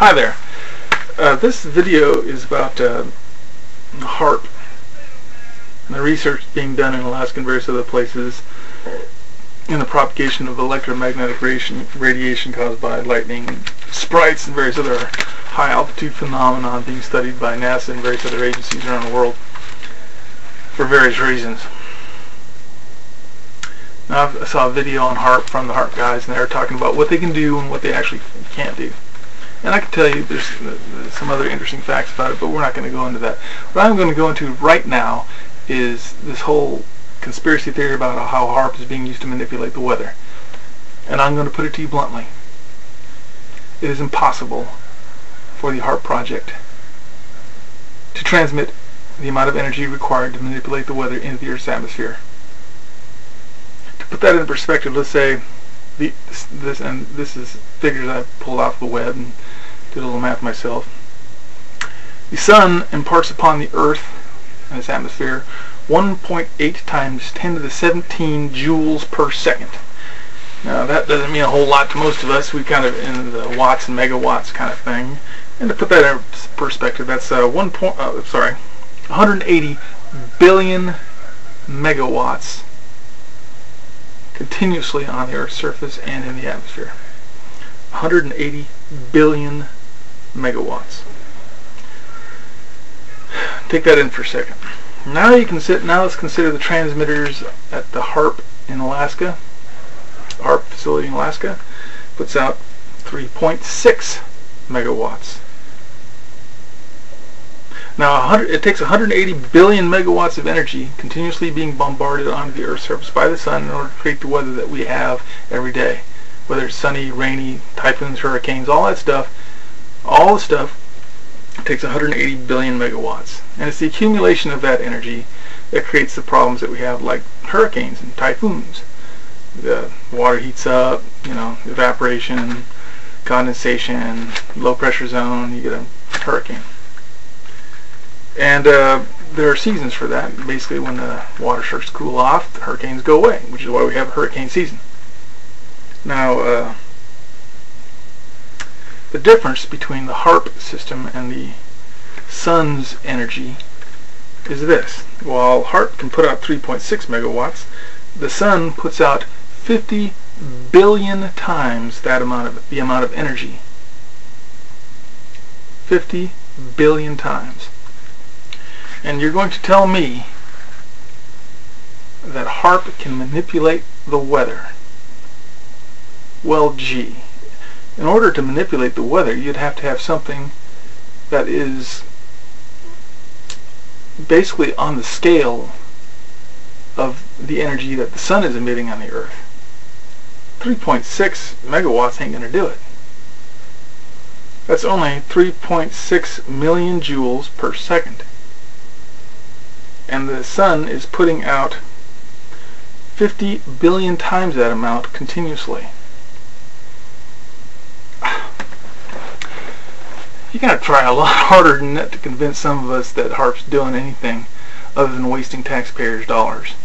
Hi there. This video is about HAARP and the research being done in Alaska and various other places in the propagation of electromagnetic radiation caused by lightning, sprites, and various other high altitude phenomena being studied by NASA and various other agencies around the world for various reasons. Now, I saw a video on HAARP from the HAARP guys, and they were talking about what they can do and what they actually can't do. And I can tell you there's some other interesting facts about it, but we're not going to go into that. What I'm going to go into right now is this whole conspiracy theory about how HAARP is being used to manipulate the weather. And I'm going to put it to you bluntly. It is impossible for the HAARP project to transmit the amount of energy required to manipulate the weather into the Earth's atmosphere. To put that in perspective, let's say this is figures I pulled off the web and did a little math myself. The sun imparts upon the Earth and its atmosphere 1.8 times 10 to the 17 joules per second. Now that doesn't mean a whole lot to most of us. We kind of in the watts and megawatts kind of thing. And to put that in perspective, that's 180 billion megawatts continuously on the Earth's surface and in the atmosphere. 180 billion megawatts. Take that in for a second. Now let's consider the transmitters at the HAARP in Alaska. HAARP facility in Alaska puts out 3.6 megawatts. Now, it takes 180 billion megawatts of energy continuously being bombarded onto the Earth's surface by the sun in order to create the weather that we have every day. Whether it's sunny, rainy, typhoons, hurricanes, all that stuff, all the stuff takes 180 billion megawatts. And it's the accumulation of that energy that creates the problems that we have, like hurricanes and typhoons. The water heats up, evaporation, condensation, low pressure zone, you get a hurricane. And there are seasons for that. Basically, when the water starts to cool off, the hurricanes go away, which is why we have a hurricane season. Now, the difference between the HAARP system and the sun's energy is this. While HAARP can put out 3.6 megawatts, the sun puts out 50 billion times the amount of energy. 50 billion times. And you're going to tell me that HAARP can manipulate the weather. Well, gee. In order to manipulate the weather, you'd have to have something that is basically on the scale of the energy that the sun is emitting on the Earth. 3.6 megawatts ain't going to do it. That's only 3.6 million joules per second. And the sun is putting out 50 billion times that amount continuously. You gotta try a lot harder than that to convince some of us that HAARP's doing anything other than wasting taxpayers' dollars.